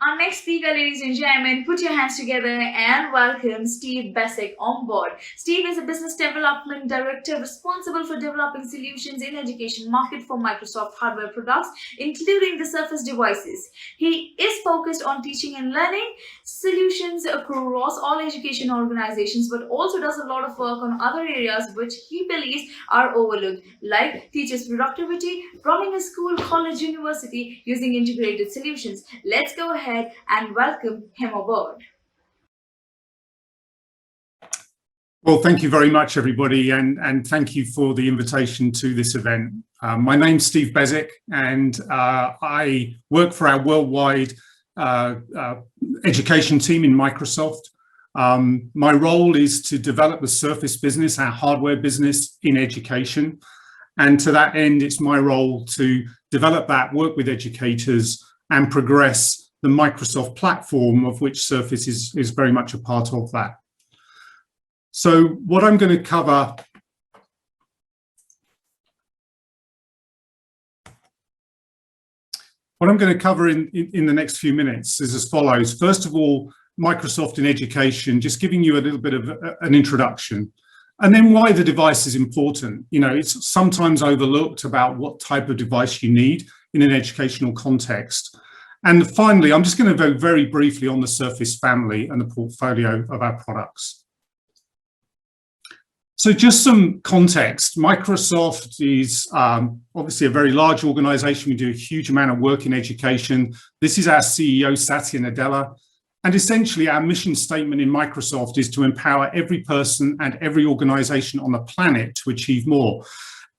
Our next speaker, ladies and gentlemen, put your hands together and welcome Steve Besick on board. Steve is a business development director responsible for developing solutions in education market for Microsoft hardware products, including the Surface devices. He is focused on teaching and learning solutions across all education organizations, but also does a lot of work on other areas which he believes are overlooked, like teachers' productivity, running a school, college, university using integrated solutions. Let's go ahead and welcome him aboard. Well, thank you very much, everybody, and thank you for the invitation to this event. My name's Steve Besick, and I work for our worldwide education team in Microsoft. My role is to develop the Surface business, our hardware business in education. And to that end, it's my role to develop that, work with educators, and progress the Microsoft platform, of which Surface is very much a part of that. So what I'm going to cover in the next few minutes is as follows. First of all, Microsoft in education, just giving you a little bit of an introduction, and then why the device is important. You know, it's sometimes overlooked about what type of device you need in an educational context. And finally, I'm just going to go very briefly on the Surface family and the portfolio of our products. So just some context. Microsoft is obviously a very large organization. We do a huge amount of work in education. This is our CEO, Satya Nadella. And essentially our mission statement in Microsoft is to empower every person and every organization on the planet to achieve more.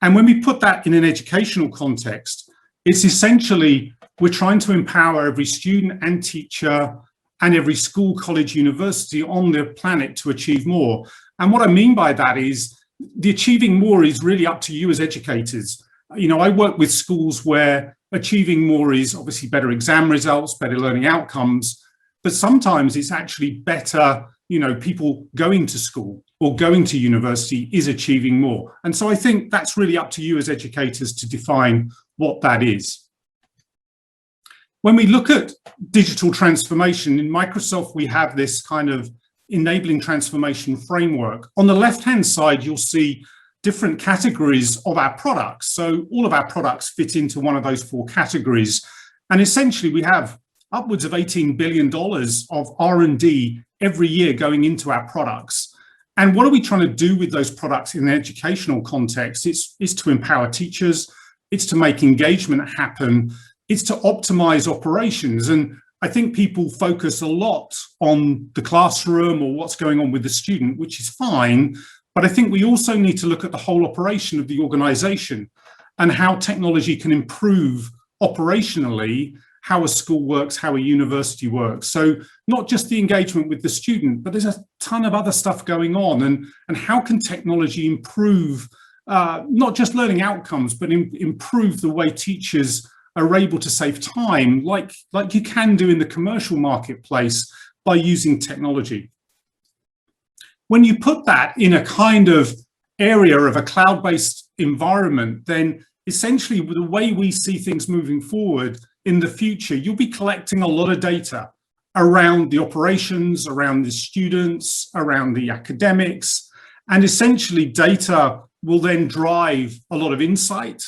And when we put that in an educational context, it's essentially we're trying to empower every student and teacher and every school, college, university on the planet to achieve more. And what I mean by that is the achieving more is really up to you as educators. You know, I work with schools where achieving more is obviously better exam results, better learning outcomes, but sometimes it's actually better, you know, people going to school or going to university is achieving more. And so I think that's really up to you as educators to define what that is. When we look at digital transformation in Microsoft, we have this kind of enabling transformation framework. On the left-hand side, you'll see different categories of our products. So all of our products fit into one of those four categories. And essentially we have upwards of $18 billion of R&D every year going into our products. And what are we trying to do with those products in an educational context? It's to empower teachers, it's to make engagement happen, it's to optimize operations. And I think people focus a lot on the classroom or what's going on with the student, which is fine, but I think we also need to look at the whole operation of the organization and how technology can improve operationally how a school works, how a university works. So not just the engagement with the student, but there's a ton of other stuff going on, and how can technology improve not just learning outcomes, but improve the way teachers are able to save time, like you can do in the commercial marketplace by using technology. When you put that in a kind of area of a cloud-based environment, then essentially with the way we see things moving forward in the future, you'll be collecting a lot of data around the operations, around the students, around the academics, and essentially data will then drive a lot of insight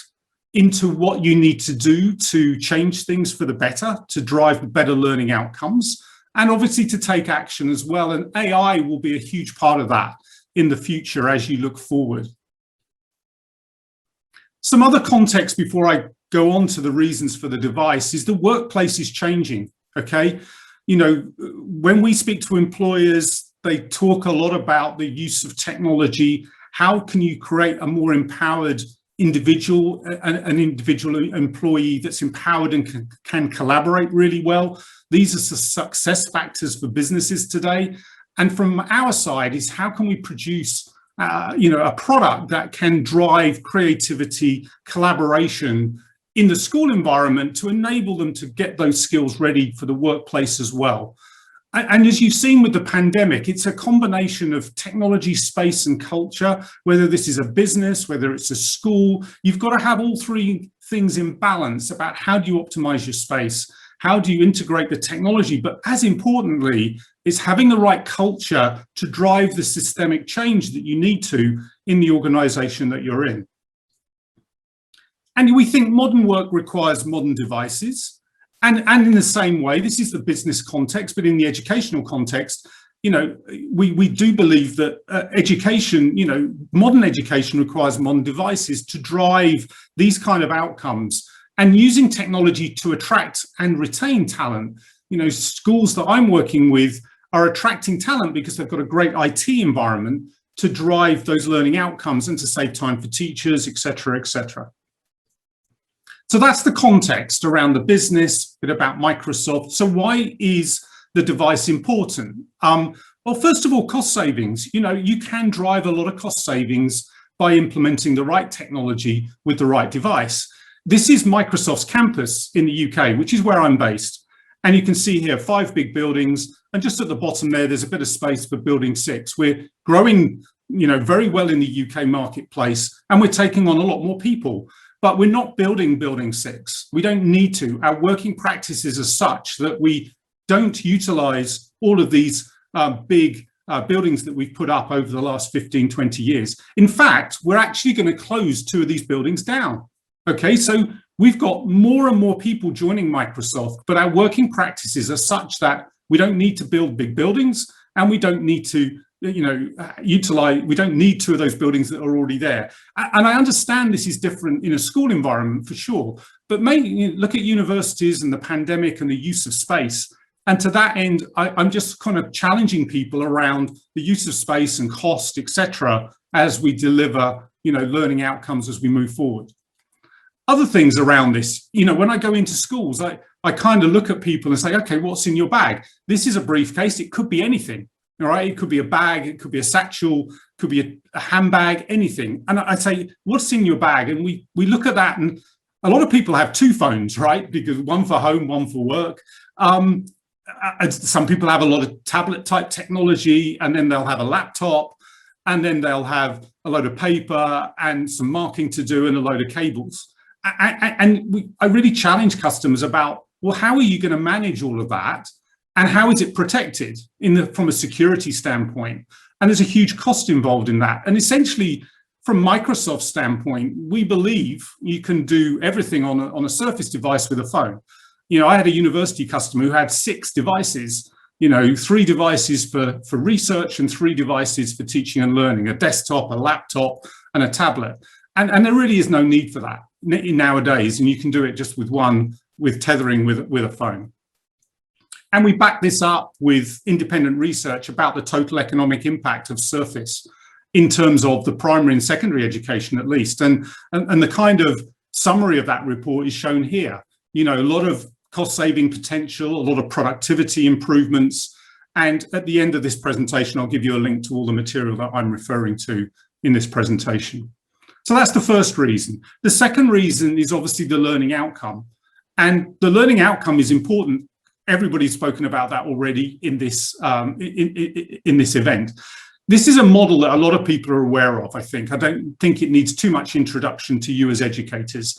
into what you need to do to change things for the better, to drive better learning outcomes, and obviously to take action as well. And AI will be a huge part of that in the future as you look forward. Some other context before I go on to the reasons for the device is the workplace is changing, okay? You know, when we speak to employers, they talk a lot about the use of technology. How can you create a more empowered individual, an individual employee that's empowered and can collaborate really well? These are the success factors for businesses today. And from our side is how can we produce you know, a product that can drive creativity, collaboration in the school environment to enable them to get those skills ready for the workplace as well. And as you've seen with the pandemic, it's a combination of technology, space, and culture. Whether this is a business, whether it's a school, you've got to have all three things in balance about how do you optimize your space, How do you integrate the technology? But as importantly, it's having the right culture to drive the systemic change that you need to in the organization that you're in. And we think modern work requires modern devices. And in the same way, this is the business context, but in the educational context, we do believe that education, modern education requires modern devices to drive these kind of outcomes, and using technology to attract and retain talent. Schools that I'm working with are attracting talent because they've got a great IT environment to drive those learning outcomes and to save time for teachers, et cetera, et cetera. So that's the context around the business, a bit about Microsoft. So why is the device important? Well, first of all, cost savings. You can drive a lot of cost savings by implementing the right technology with the right device. This is Microsoft's campus in the UK, which is where I'm based. And you can see here 5 big buildings, and just at the bottom there's a bit of space for building 6. We're growing, very well in the UK marketplace, and we're taking on a lot more people. But we're not building building 6. We don't need to. Our working practices are such that we don't utilize all of these big buildings that we've put up over the last 15, 20 years. In fact, we're actually going to close 2 of these buildings down. Okay, so we've got more and more people joining Microsoft, but our working practices are such that we don't need to build big buildings, and we don't need to we don't need 2 of those buildings that are already there. And I understand this is different in a school environment for sure, but maybe look at universities and the pandemic and the use of space. And to that end, I'm just kind of challenging people around the use of space and cost, etc., as we deliver, learning outcomes as we move forward. Other things around this, when I go into schools, I kind of look at people and say, okay, what's in your bag? This is a briefcase. It could be anything. All right, it could be a bag, it could be a satchel, could be a handbag, anything. And I say, what's in your bag? And we look at that, and a lot of people have 2 phones, right? Because one for home, one for work. Some people have a lot of tablet type technology, and then they'll have a laptop, and then they'll have a load of paper and some marking to do and a load of cables. And I really challenge customers about, well, how are you going to manage all of that? And how is it protected from a security standpoint? And there's a huge cost involved in that. And essentially, from Microsoft's standpoint, we believe you can do everything on a Surface device with a phone. I had a university customer who had 6 devices, 3 devices for research and 3 devices for teaching and learning, a desktop, a laptop, and a tablet. And there really is no need for that nowadays. And you can do it just with tethering with a phone. And we back this up with independent research about the total economic impact of Surface in terms of the primary and secondary education, at least. And the kind of summary of that report is shown here. A lot of cost saving potential, a lot of productivity improvements. And at the end of this presentation, I'll give you a link to all the material that I'm referring to in this presentation. So that's the first reason. The second reason is obviously the learning outcome. And the learning outcome is important. Everybody's spoken about that already in this in this event. This is a model that a lot of people are aware of, I think. I don't think it needs too much introduction to you as educators.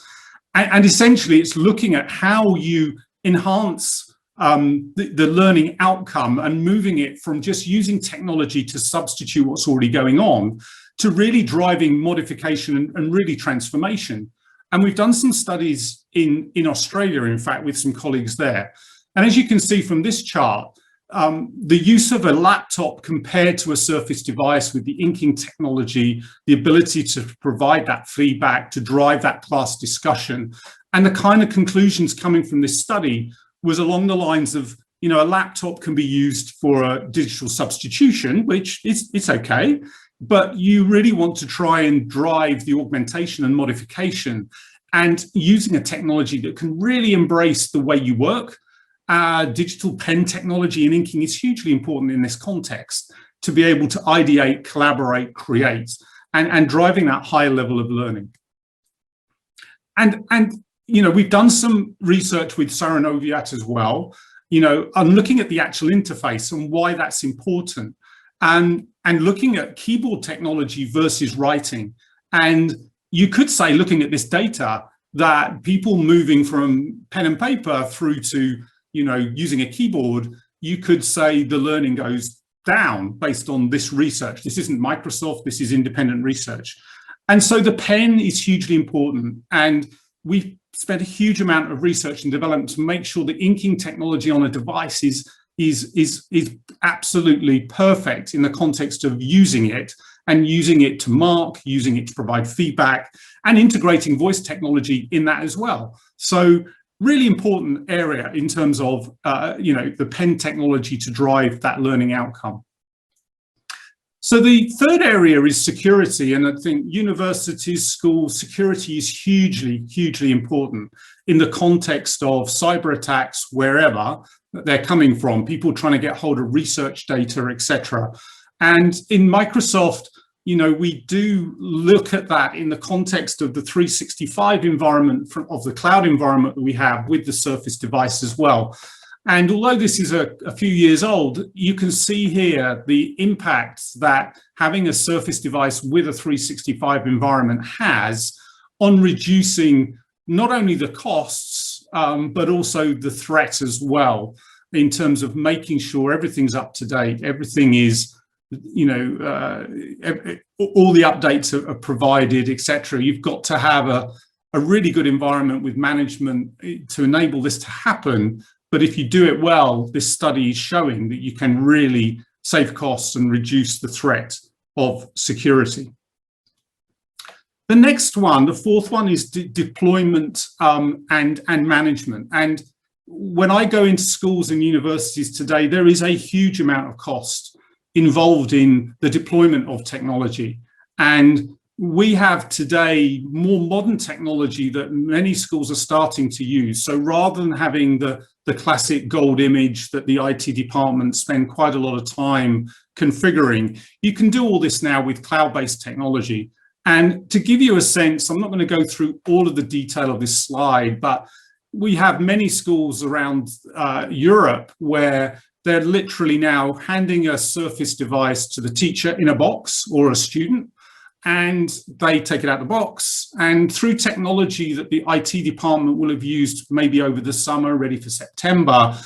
And essentially, it's looking at how you enhance the learning outcome and moving it from just using technology to substitute what's already going on to really driving modification and really transformation. And we've done some studies in Australia, in fact, with some colleagues there. And as you can see from this chart, the use of a laptop compared to a Surface device with the inking technology, the ability to provide that feedback, to drive that class discussion, and the kind of conclusions coming from this study was along the lines of, a laptop can be used for a digital substitution, which it's okay, but you really want to try and drive the augmentation and modification, and using a technology that can really embrace the way you work. Digital pen technology and inking is hugely important in this context to be able to ideate, collaborate, create, and driving that high level of learning. And we've done some research with Søren Oviatt as well, on looking at the actual interface and why that's important, and looking at keyboard technology versus writing. And you could say, looking at this data, that people moving from pen and paper through to, using a keyboard, you could say the learning goes down based on this research. This isn't Microsoft, this is independent research. And so the pen is hugely important. And we've spent a huge amount of research and development to make sure the inking technology on a device is absolutely perfect in the context of using it, and using it to mark, using it to provide feedback, and integrating voice technology in that as well. So really important area in terms of the pen technology to drive that learning outcome. So the third area is security, and I think universities, schools, security is hugely important in the context of cyber attacks wherever they're coming from, people trying to get hold of research data, etc. And in Microsoft, we do look at that in the context of the 365 environment of the cloud environment that we have with the Surface device as well. And although this is a few years old, you can see here the impacts that having a Surface device with a 365 environment has on reducing not only the costs, but also the threat as well, in terms of making sure everything's up to date, everything is, all the updates are provided, etc. You've got to have a really good environment with management to enable this to happen. But if you do it well, this study is showing that you can really save costs and reduce the threat of security. The next one, the fourth one, is deployment and management. And when I go into schools and universities today, there is a huge amount of cost involved in the deployment of technology. And we have today more modern technology that many schools are starting to use. So rather than having the classic gold image that the IT department spend quite a lot of time configuring, you can do all this now with cloud-based technology. And to give you a sense, I'm not going to go through all of the detail of this slide, but we have many schools around Europe where they're literally now handing a Surface device to the teacher in a box or a student, and they take it out of the box, and through technology that the IT department will have used maybe over the summer, ready for September,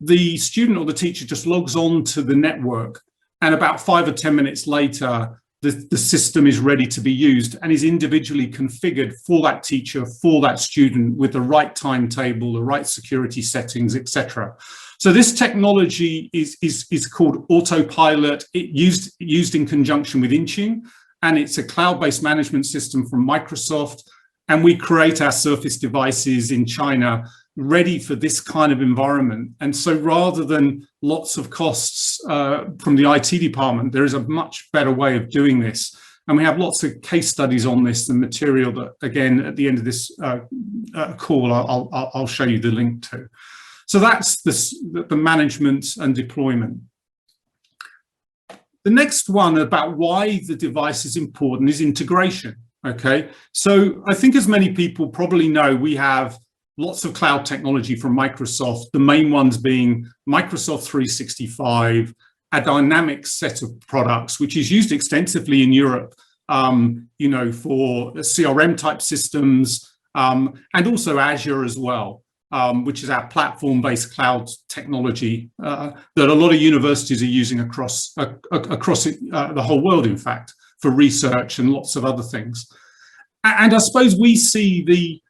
the student or the teacher just logs on to the network, and about 5 or 10 minutes later, the system is ready to be used and is individually configured for that teacher, for that student, with the right timetable, the right security settings, etc. So this technology is called Autopilot. It used in conjunction with Intune, and it's a cloud-based management system from Microsoft. And we create our Surface devices in China ready for this kind of environment. And so rather than lots of costs from the IT department, there is a much better way of doing this. And we have lots of case studies on this, the material that, again, at the end of this call, I'll show you the link to. So that's the management and deployment. The next one about why the device is important is integration, okay? So I think as many people probably know, we have lots of cloud technology from Microsoft, the main ones being Microsoft 365, a dynamic set of products, which is used extensively in Europe, for CRM type systems, and also Azure as well, which is our platform-based cloud technology that a lot of universities are using across the whole world, in fact, for research and lots of other things. And I suppose we see the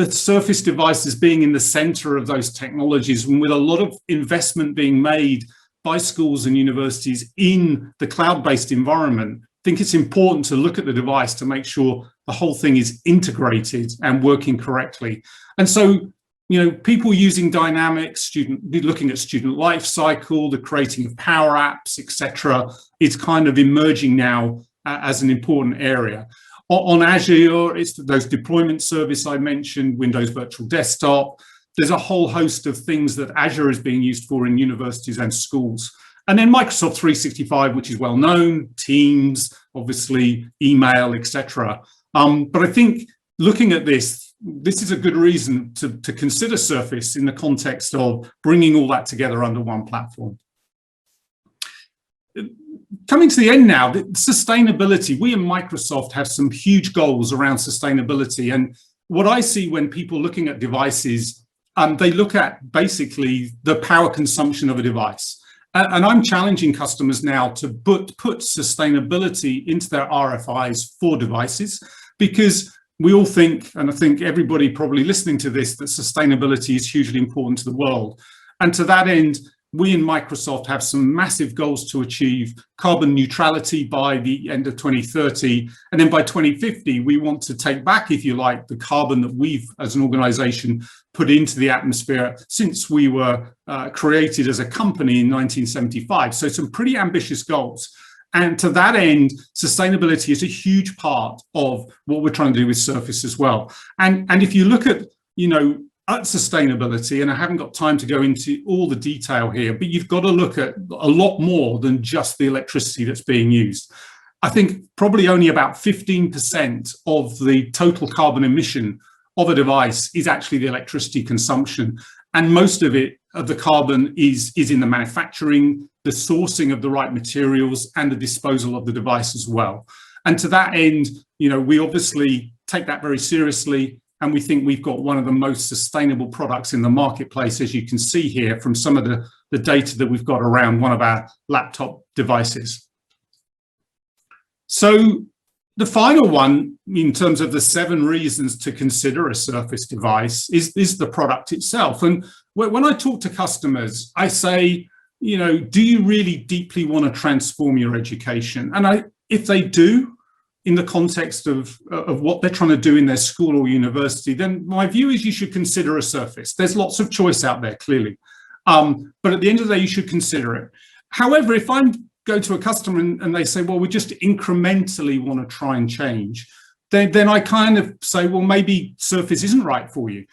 Surface devices being in the center of those technologies, and with a lot of investment being made by schools and universities in the cloud-based environment, I think it's important to look at the device to make sure the whole thing is integrated and working correctly. And so, people using Dynamics, looking at student life cycle, the creating of Power Apps, etc., is kind of emerging now as an important area. On Azure, it's those deployment service I mentioned, Windows Virtual Desktop. There's a whole host of things that Azure is being used for in universities and schools. And then Microsoft 365, which is well known, Teams, obviously, email, etc. But I think looking at this is a good reason to consider Surface in the context of bringing all that together under one platform. Coming to the end now, the sustainability. We in Microsoft have some huge goals around sustainability, and what I see when people looking at devices, they look at basically the power consumption of a device. And I'm challenging customers now to put sustainability into their RFIs for devices, because we all think, and I think everybody probably listening to this, that sustainability is hugely important to the world. And to that end, we in Microsoft have some massive goals to achieve carbon neutrality by the end of 2030. And then by 2050, we want to take back, if you like, the carbon that we've, as an organization, put into the atmosphere since we were created as a company in 1975. So some pretty ambitious goals. And to that end, sustainability is a huge part of what we're trying to do with Surface as well. And if you look at, at sustainability, and I haven't got time to go into all the detail here, but you've got to look at a lot more than just the electricity that's being used. I think probably only about 15% of the total carbon emission of a device is actually the electricity consumption. And most of it, of the carbon, is in the manufacturing, the sourcing of the right materials, and the disposal of the device as well. And to that end, we obviously take that very seriously. And we think we've got one of the most sustainable products in the marketplace, as you can see here from some of the data that we've got around one of our laptop devices. So the final one, in terms of the 7 reasons to consider a Surface device, is the product itself. And when I talk to customers, I say, do you really deeply want to transform your education? And if they do, in the context of what they're trying to do in their school or university, then my view is you should consider a Surface. There's lots of choice out there, clearly. But at the end of the day, you should consider it. However, if I go to a customer and they say, well, we just incrementally want to try and change, then I kind of say, well, maybe Surface isn't right for you.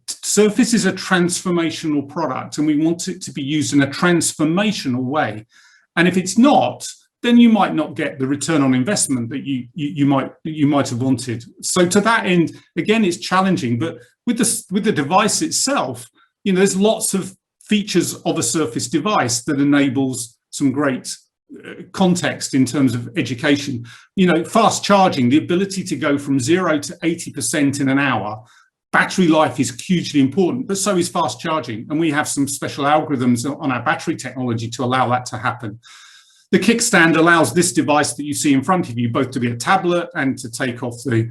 Surface is a transformational product, and we want it to be used in a transformational way. And if it's not, then you might not get the return on investment that you might have wanted. So to that end, again, it's challenging. But with the device itself, there's lots of features of a Surface device that enables some great context in terms of education. Fast charging, the ability to go from 0 to 80% in an hour. Battery life is hugely important, but so is fast charging. And we have some special algorithms on our battery technology to allow that to happen. The kickstand allows this device that you see in front of you both to be a tablet and to take off the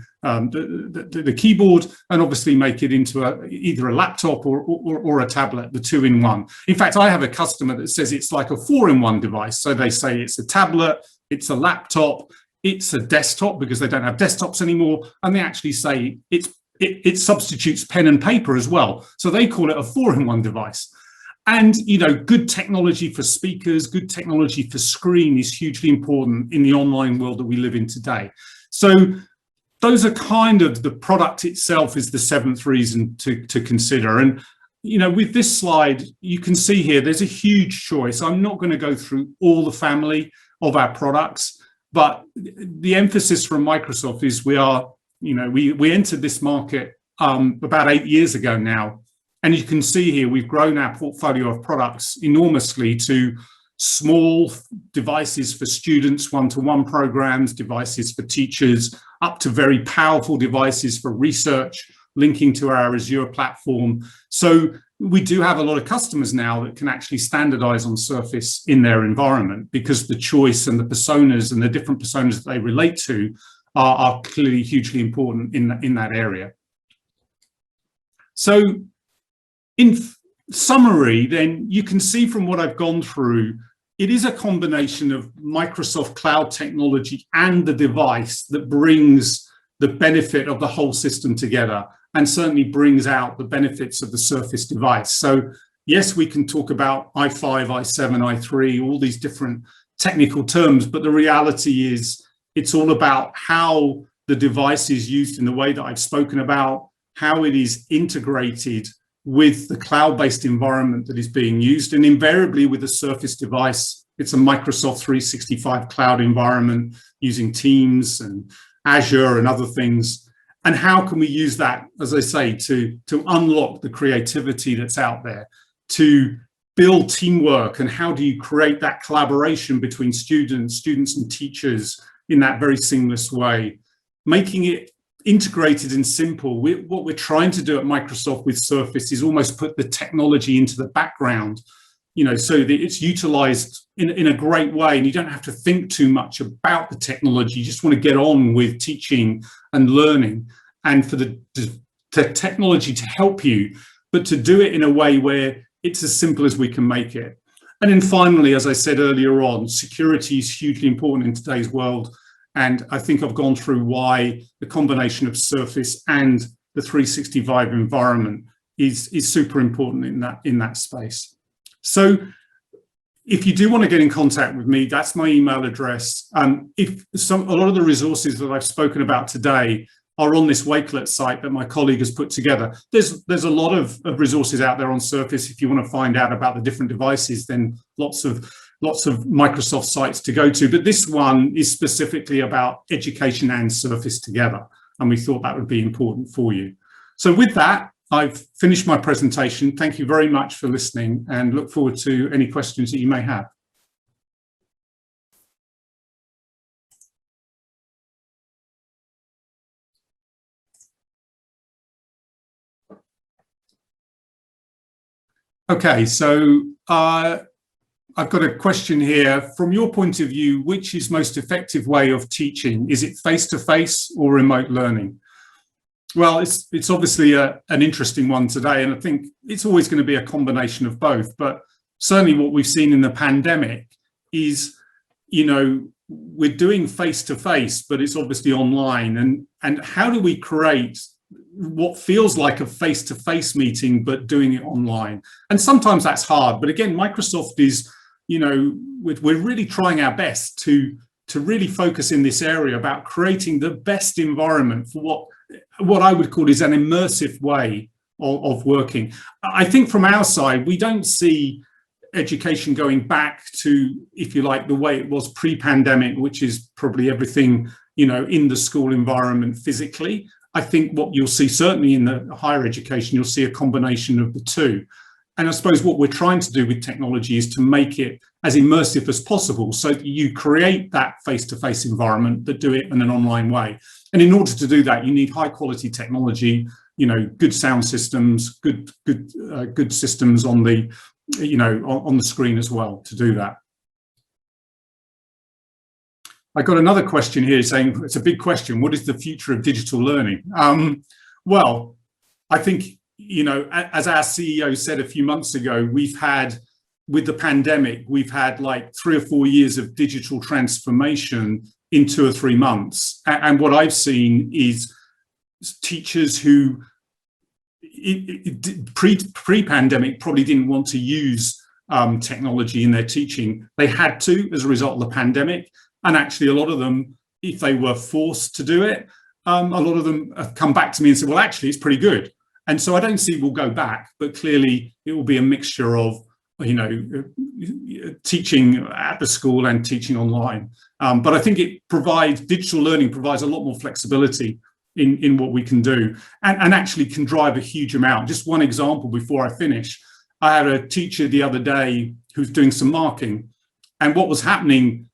keyboard, and obviously make it into either a laptop or a tablet, the 2-in-1. In fact, I have a customer that says it's like a 4-in-1 device. So they say it's a tablet, it's a laptop, it's a desktop, because they don't have desktops anymore, and they actually say it substitutes pen and paper as well. So they call it a 4-in-1 device. And, good technology for speakers, good technology for screen is hugely important in the online world that we live in today. So those are kind of, the product itself is the 7th reason to consider. And, with this slide, you can see here, there's a huge choice. I'm not going to go through all the family of our products, but the emphasis from Microsoft is we entered this market about 8 years ago now. And you can see here, we've grown our portfolio of products enormously, to small devices for students, one-to-one programs, devices for teachers, up to very powerful devices for research, linking to our Azure platform. So we do have a lot of customers now that can actually standardize on Surface in their environment, because the choice and the personas and the different personas that they relate to are clearly hugely important in that area. So in summary, then, you can see from what I've gone through, it is a combination of Microsoft Cloud technology and the device that brings the benefit of the whole system together, and certainly brings out the benefits of the Surface device. So yes, we can talk about i5, i7, i3, all these different technical terms, but the reality is it's all about how the device is used in the way that I've spoken about, how it is integrated with the cloud-based environment that is being used. And invariably with the Surface device, it's a Microsoft 365 cloud environment using Teams and Azure and other things. And how can we use that, as I say, to unlock the creativity that's out there, to build teamwork, and how do you create that collaboration between students and teachers in that very seamless way, making it integrated and simple. What we're trying to do at Microsoft with Surface is almost put the technology into the background, so that it's utilized in a great way, and you don't have to think too much about the technology. You just want to get on with teaching and learning, and for the technology to help you, but to do it in a way where it's as simple as we can make it. And then finally, as I said earlier on, security is hugely important in today's world. And I think I've gone through why the combination of Surface and the 365 environment is super important in that space. So if you do want to get in contact with me, that's my email address. A lot of the resources that I've spoken about today are on this Wakelet site that my colleague has put together. There's a lot of resources out there on Surface. If you want to find out about the different devices, then lots of Microsoft sites to go to. But this one is specifically about education and Surface together, and we thought that would be important for you. So with that, I've finished my presentation. Thank you very much for listening, and look forward to any questions that you may have. Okay, so I've got a question here. From your point of view, which is most effective way of teaching? Is it face-to-face or remote learning? Well, it's obviously an interesting one today, and I think it's always going to be a combination of both. But certainly what we've seen in the pandemic is, we're doing face-to-face, but it's obviously online. And how do we create what feels like a face-to-face meeting, but doing it online? And sometimes that's hard. But again, Microsoft is, we're really trying our best to really focus in this area about creating the best environment for what I would call is an immersive way of working. I think from our side, we don't see education going back to, if you like, the way it was pre-pandemic, which is probably everything, in the school environment physically. I think what you'll see, certainly in the higher education, you'll see a combination of the two. And I suppose what we're trying to do with technology is to make it as immersive as possible, so that you create that face-to-face environment, but do it in an online way. And in order to do that, you need high quality technology, good sound systems, good systems on the, on the screen as well to do that. I got another question here saying, it's a big question, what is the future of digital learning? Well, I think, as our CEO said a few months ago, with the pandemic, we've had like 3 or 4 years of digital transformation in 2 or 3 months. And what I've seen is teachers who pre-pandemic probably didn't want to use technology in their teaching. They had to as a result of the pandemic. And actually a lot of them, if they were forced to do it, a lot of them have come back to me and said, well, actually, it's pretty good. And so I don't see we'll go back, but clearly it will be a mixture of, teaching at the school and teaching online. But I think digital learning provides a lot more flexibility in what we can do, and actually can drive a huge amount. Just one example before I finish, I had a teacher the other day who's doing some marking, and what was happening,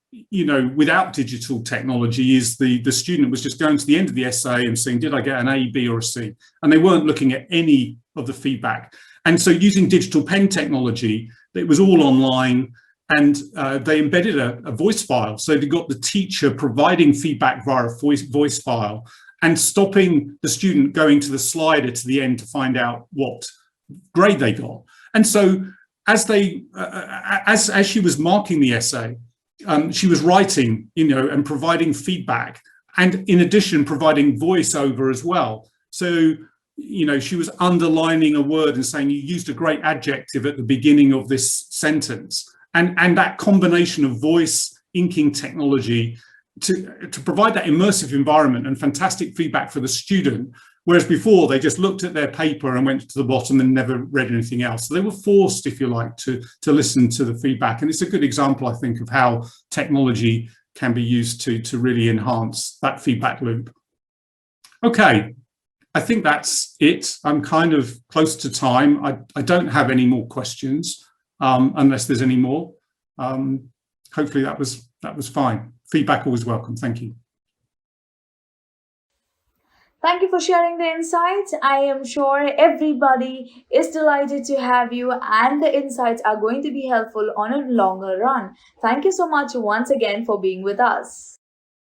without digital technology is the student was just going to the end of the essay and saying, did I get an A, B or a C? And they weren't looking at any of the feedback. And so using digital pen technology, it was all online, and they embedded a voice file. So they got the teacher providing feedback via a voice file and stopping the student going to the slider to the end to find out what grade they got. And so as she was marking the essay, she was writing, and providing feedback, and in addition, providing voiceover as well. So, she was underlining a word and saying, you used a great adjective at the beginning of this sentence. And that combination of voice inking technology to provide that immersive environment and fantastic feedback for the student, whereas before they just looked at their paper and went to the bottom and never read anything else. So they were forced, if you like, to listen to the feedback. And it's a good example, I think, of how technology can be used to really enhance that feedback loop. Okay, I think that's it. I'm kind of close to time. I don't have any more questions, unless there's any more. Hopefully that was fine. Feedback always welcome. Thank you. Thank you for sharing the insights. I am sure everybody is delighted to have you, and the insights are going to be helpful on a longer run. Thank you so much once again for being with us.